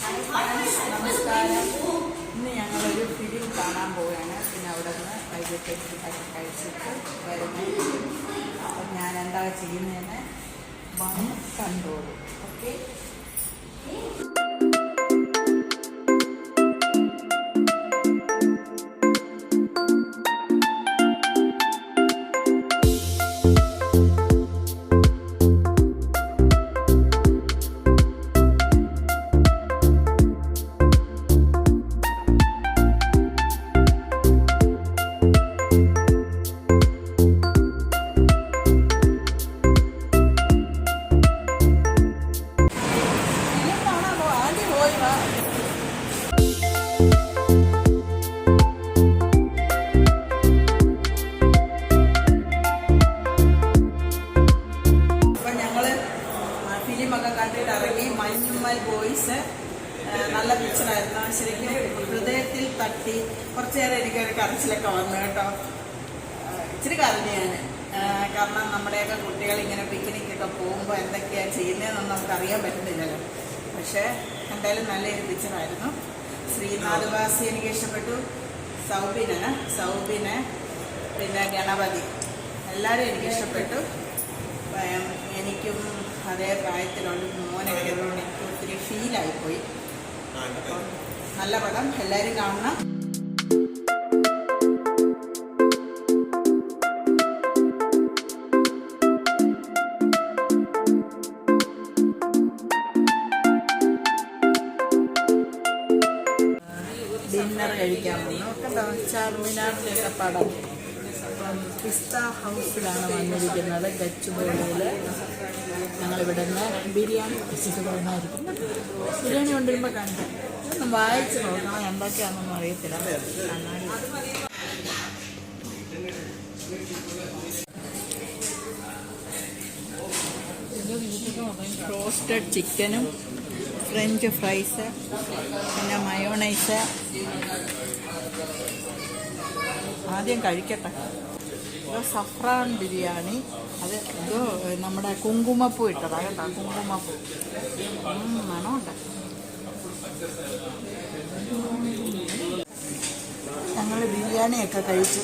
നമസ്കാരം. ഇന്ന് ഞങ്ങളൊരു ഫിലിം കാണാൻ പോവുകയാണ്. പിന്നെ അവിടെ നിന്ന് വൈകിട്ട് കഴിച്ചിട്ട് വരുന്നു. അപ്പം ഞാൻ എന്താ ചെയ്യുന്നതെന്ന് വന്ന് കണ്ടോളൂ. ഓക്കെ. ഫിലിമൊക്കെ കണ്ടിട്ട് ഇറങ്ങി. മഞ്ഞുമ്മൽ ബോയ്സ് നല്ല പിക്ചറായിരുന്നു. ശരിക്കും ഹൃദയത്തിൽ തട്ടി. കുറച്ചു നേരം എനിക്കൊരു കരച്ചിലൊക്കെ വന്നു കേട്ടോ. ഇച്ചിരി കരഞ്ഞാണ്. കാരണം നമ്മുടെയൊക്കെ കുട്ടികൾ ഇങ്ങനെ പിക്നിക്കൊക്കെ പോകുമ്പോൾ എന്തൊക്കെയാണ് ചെയ്യുന്നതെന്നൊന്നും നമുക്കറിയാൻ പറ്റുന്നില്ലല്ലോ. പക്ഷേ എന്തായാലും നല്ലൊരു പിക്ചറായിരുന്നു. ശ്രീനാഥ് ബാസി എനിക്ക് ഇഷ്ടപ്പെട്ടു. സൗബിന് പിന്നെ ഗണപതി എല്ലാവരും എനിക്കിഷ്ടപ്പെട്ടു. എനിക്കും അതേ പ്രായത്തിലുള്ള മോനൊക്കെ ഉള്ളതുകൊണ്ട് എനിക്ക് ഒത്തിരി ഫീലായിപ്പോയി. അപ്പം നല്ല പടം, എല്ലാവരും കാണണം. ഡിന്നർ കഴിക്കാൻ പോകുന്നു. കണ്ടോ, ചാർമിനാറിൻ്റെയൊക്കെ പടം. പിസ്ത ഹൗസിലാണ് വന്നിരിക്കുന്നത്. ഗച്ചുബോളിയിൽ ഞങ്ങളിവിടെ നിന്ന് ബിരിയാണി കഴിച്ചിട്ട് പോകുന്നതായിരിക്കും. ബിരിയാണി കൊണ്ടുവരുമ്പോൾ കണ്ട് ഇതൊന്നും വായിച്ച് നോക്കണം, എന്തൊക്കെയാണെന്നൊന്നും അറിയത്തില്ല. റോസ്റ്റഡ് ചിക്കനും ഫ്രഞ്ച് ഫ്രൈസ് പിന്നെ മയോണൈസ്. ആദ്യം കഴിക്കട്ടെ. സഫ്രാൻ ബിരിയാണി. അത് ഇത് നമ്മുടെ കുങ്കുമപ്പൂ ഇട്ടതാണ് കേട്ടോ. കുങ്കുമപ്പൂ മണമുണ്ട്. ഞങ്ങൾ ബിരിയാണിയൊക്കെ കഴിച്ചു.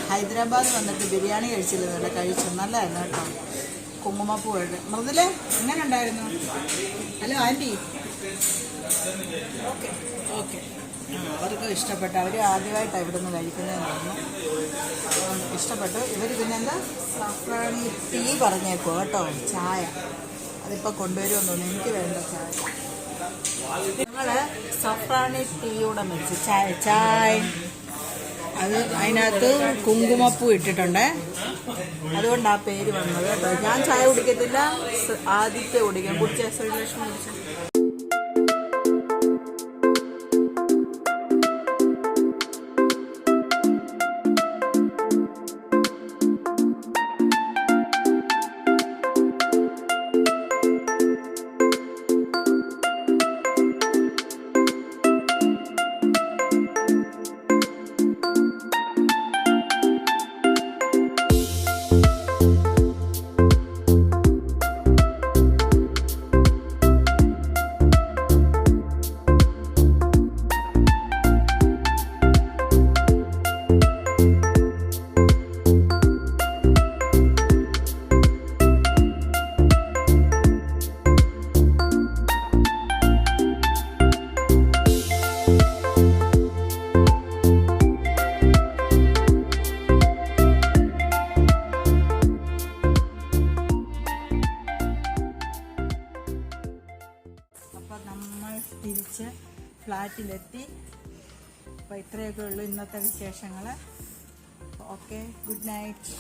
ഹൈദരാബാദ് വന്നിട്ട് ബിരിയാണി കഴിച്ചില്ല, കഴിച്ചു. നല്ലതായിരുന്നു കേട്ടോ. കുങ്കുമപ്പൂ ഇട്ട്. മൃദുല എങ്ങനെ ഉണ്ടായിരുന്നു? Hello aunty. Okay okay. അവർക്ക് ഇഷ്ടപ്പെട്ടു. അവർ ആദ്യമായിട്ടാണ് ഇവിടെ നിന്ന് കഴിക്കുന്നതെന്ന് പറഞ്ഞു. ഇഷ്ടപ്പെട്ടു. ഇവർ പിന്നെന്താ സഫ്രാണി ടീ പറഞ്ഞേക്കോ കേട്ടോ. ചായ അതിപ്പോൾ കൊണ്ടുവരുമെന്ന് തോന്നുന്നു. എനിക്ക് വേണ്ട ചായ. ഞങ്ങൾ സഫ്രാണി ടീയൂടെ വെച്ച് ചായ അത് അതിനകത്ത് കുങ്കുമപ്പൂ ഇട്ടിട്ടുണ്ട്. അതുകൊണ്ട് ആ പേര് വന്നത് കേട്ടോ. ഞാൻ ചായ കുടിക്കത്തില്ല, ആദ്യത്തെ കുടിക്കാം. കുടിച്ച ശ്രീലക്ഷ്മി കുടിച്ചു. അപ്പം നമ്മൾ തിരിച്ച് ഫ്ലാറ്റിലെത്തി. അപ്പോൾ ഇത്രയൊക്കെ ഉള്ളൂ ഇന്നത്തെ വിശേഷങ്ങൾ. Okay, good night.